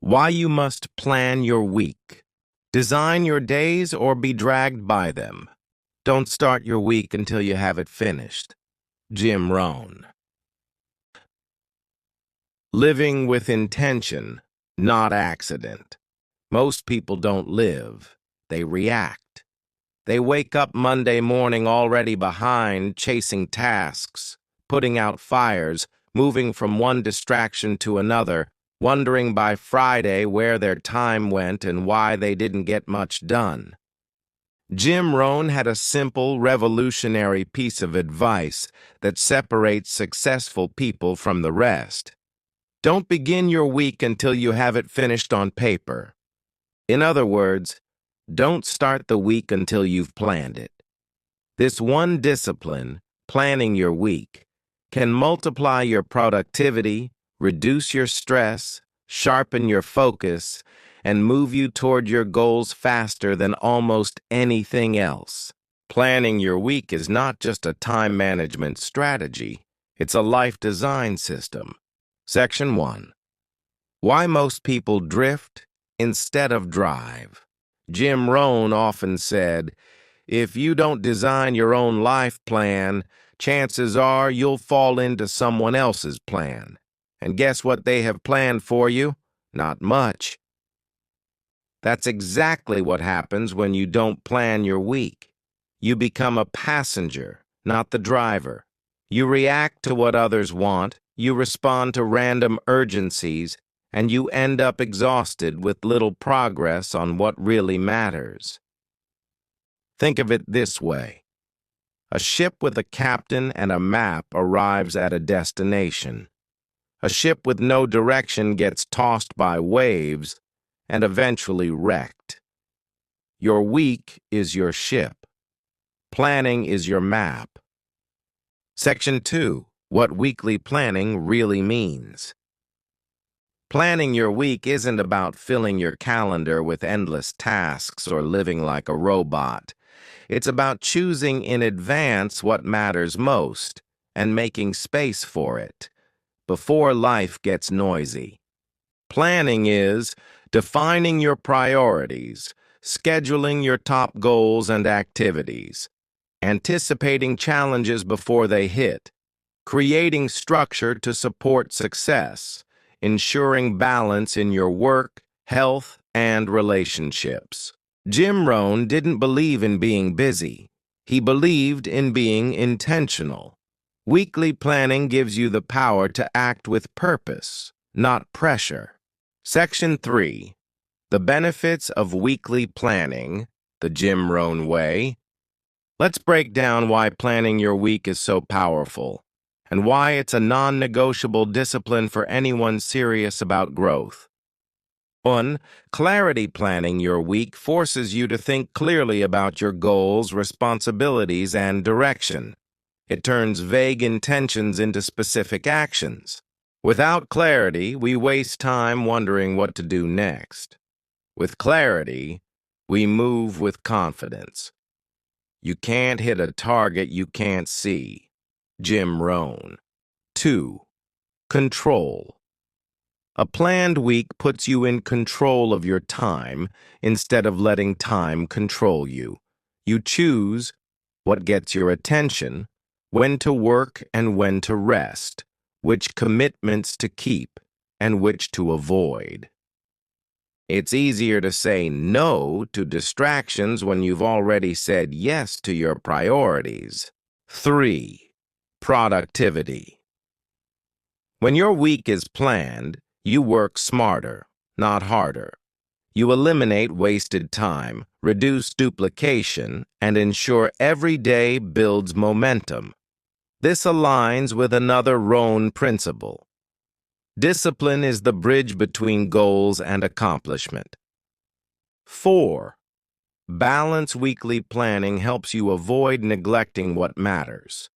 Why you must plan your week. Design your days or be dragged by them. Don't start your week until you have it finished. Rohn. Living with intention, not accident. Most people don't live, they react. They wake up Monday morning already behind, chasing tasks, putting out fires, moving from one distraction to another, wondering by Friday where their time went and why they didn't get much done. Rohn had a simple, revolutionary piece of advice that separates successful people from the rest. Don't begin your week until you have it finished on paper. In other words, don't start the week until you've planned it. This one discipline, planning your week, can multiply your productivity, reduce your stress, sharpen your focus, and move you toward your goals faster than almost anything else. Planning your week is not just a time management strategy, it's a life design system. Section 1. Why most people drift instead of drive. Rohn often said, if you don't design your own life plan, chances are you'll fall into someone else's plan. And guess what they have planned for you? Not much. That's exactly what happens when you don't plan your week. You become a passenger, not the driver. You react to what others want, you respond to random urgencies, and you end up exhausted with little progress on what really matters. Think of it this way. A ship with a captain and a map arrives at a destination. A ship with no direction gets tossed by waves and eventually wrecked. Your week is your ship. Planning is your map. Section 2. What weekly planning really means. Planning your week isn't about filling your calendar with endless tasks or living like a robot. It's about choosing in advance what matters most and making space for it before life gets noisy. Planning is defining your priorities, scheduling your top goals and activities, anticipating challenges before they hit, creating structure to support success, ensuring balance in your work, health, and relationships. Rohn didn't believe in being busy. He believed in being intentional. Weekly planning gives you the power to act with purpose, not pressure. Section 3. The benefits of weekly planning, the Rohn way. Let's break down why planning your week is so powerful, and why it's a non-negotiable discipline for anyone serious about growth. 1. Clarity. Planning your week forces you to think clearly about your goals, responsibilities, and direction. It turns vague intentions into specific actions. Without clarity, we waste time wondering what to do next. With clarity, we move with confidence. You can't hit a target you can't see. Rohn. 2. Control. A planned week puts you in control of your time instead of letting time control you. You choose what gets your attention, when to work and when to rest, which commitments to keep and which to avoid. It's easier to say no to distractions when you've already said yes to your priorities. 3. Productivity. When your week is planned, you work smarter, not harder. You eliminate wasted time, reduce duplication, and ensure every day builds momentum. This aligns with another Rohn principle. Discipline is the bridge between goals and accomplishment. 4. Balanced weekly planning helps you avoid neglecting what matters.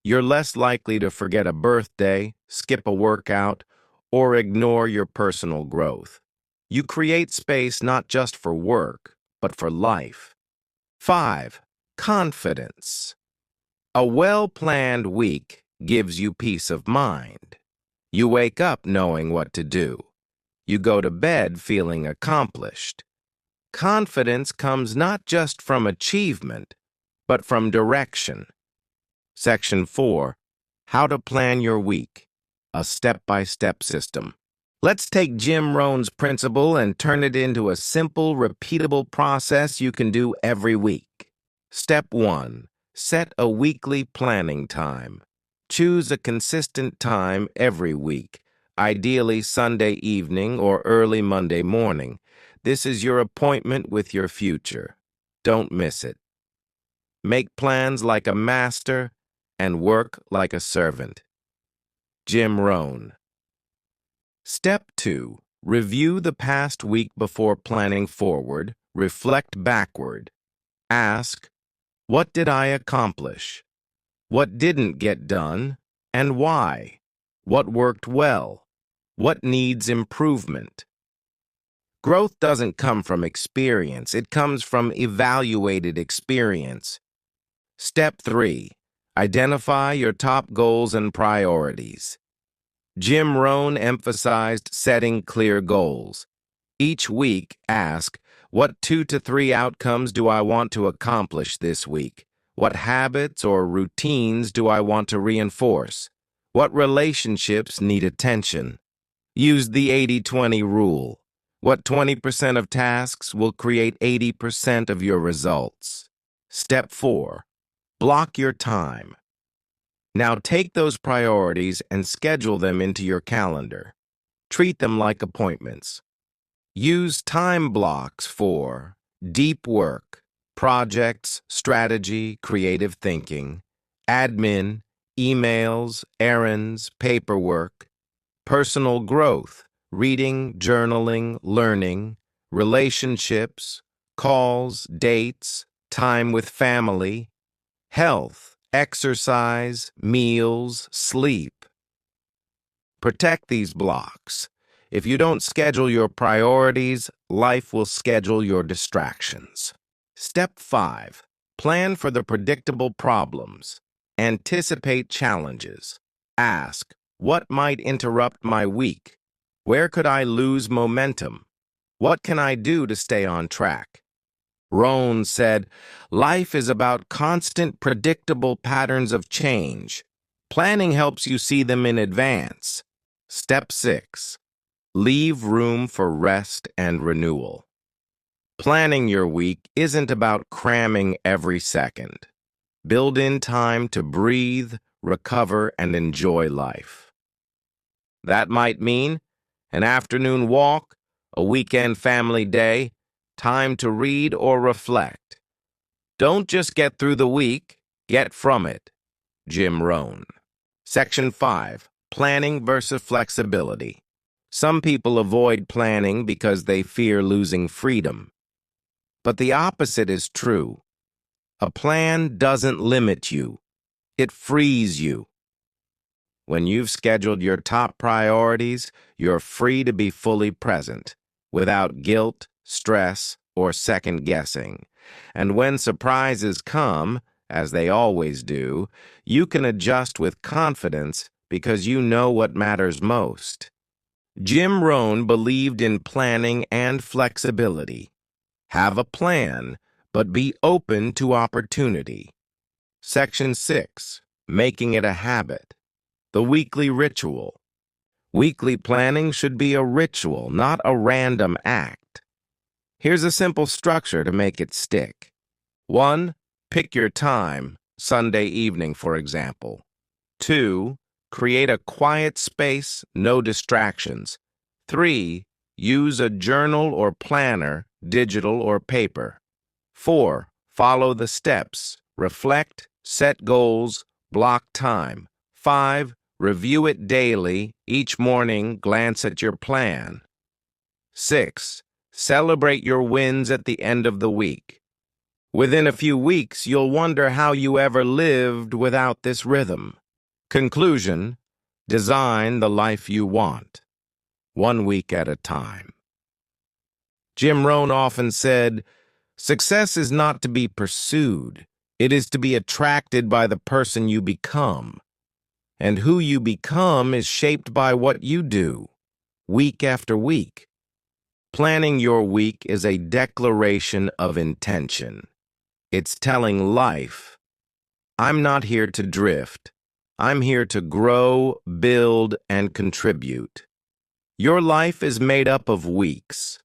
You're less likely to forget a birthday, skip a workout, or ignore your personal growth. You create space not just for work, but for life. 5. Confidence. A well-planned week gives you peace of mind. You wake up knowing what to do. You go to bed feeling accomplished. Confidence comes not just from achievement, but from direction. Section 4. How to plan your week. A step-by-step system. Let's take Jim Rohn's principle and turn it into a simple, repeatable process you can do every week. Step 1. Set a weekly planning time. Choose a consistent time every week, ideally Sunday evening or early Monday morning. This is your appointment with your future. Don't miss it. Make plans like a master and work like a servant. Jim Rohn. Step 2. Review the past week before planning forward. Reflect backward. Ask, what did I accomplish? What didn't get done, and why? What worked well? What needs improvement? Growth doesn't come from experience. It comes from evaluated experience. Step 3. Identify your top goals and priorities. Jim Rohn emphasized setting clear goals. Each week, ask, what 2 to 3 outcomes do I want to accomplish this week? What habits or routines do I want to reinforce? What relationships need attention? Use the 80-20 rule. What 20% of tasks will create 80% of your results? Step 4. Block your time. Now take those priorities and schedule them into your calendar. Treat them like appointments. Use time blocks for deep work, projects, strategy, creative thinking, admin, emails, errands, paperwork, personal growth, reading, journaling, learning, relationships, calls, dates, time with family, health, exercise, meals, sleep. Protect these blocks. If you don't schedule your priorities, life will schedule your distractions. Step 5. Plan for the predictable problems. Anticipate challenges. Ask, what might interrupt my week? Where could I lose momentum? What can I do to stay on track? Rohn said, life is about constant, predictable patterns of change. Planning helps you see them in advance. Step 6. Leave room for rest and renewal. Planning your week isn't about cramming every second. Build in time to breathe, recover, and enjoy life. That might mean an afternoon walk, a weekend family day, time to read or reflect. Don't just get through the week, get from it. Jim Rohn. Section 5. Planning versus flexibility. Some people avoid planning because they fear losing freedom. But the opposite is true. A plan doesn't limit you. It frees you. When you've scheduled your top priorities, you're free to be fully present, without guilt, stress, or second-guessing. And when surprises come, as they always do, you can adjust with confidence because you know what matters most. Jim Rohn believed in planning and flexibility. Have a plan, but be open to opportunity. Section 6. Making it a habit. The weekly ritual. Weekly planning should be a ritual, not a random act. Here's a simple structure to make it stick. 1. Pick your time, Sunday evening, for example. 2. Create a quiet space, no distractions. 3. Use a journal or planner, digital or paper. 4. Follow the steps. Reflect, set goals, block time. 5. Review it daily. Each morning, glance at your plan. 6. Celebrate your wins at the end of the week. Within a few weeks, you'll wonder how you ever lived without this rhythm. Conclusion: design the life you want, 1 week at a time. Jim Rohn often said, success is not to be pursued. It is to be attracted by the person you become. And who you become is shaped by what you do. week after week. Planning your week is a declaration of intention. It's telling life, I'm not here to drift. I'm here to grow, build, and contribute. Your life is made up of weeks.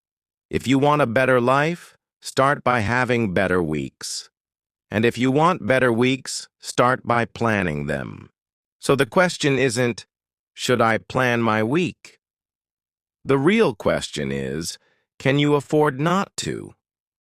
If you want a better life, start by having better weeks. And if you want better weeks, start by planning them. So the question isn't, should I plan my week? The real question is, can you afford not to?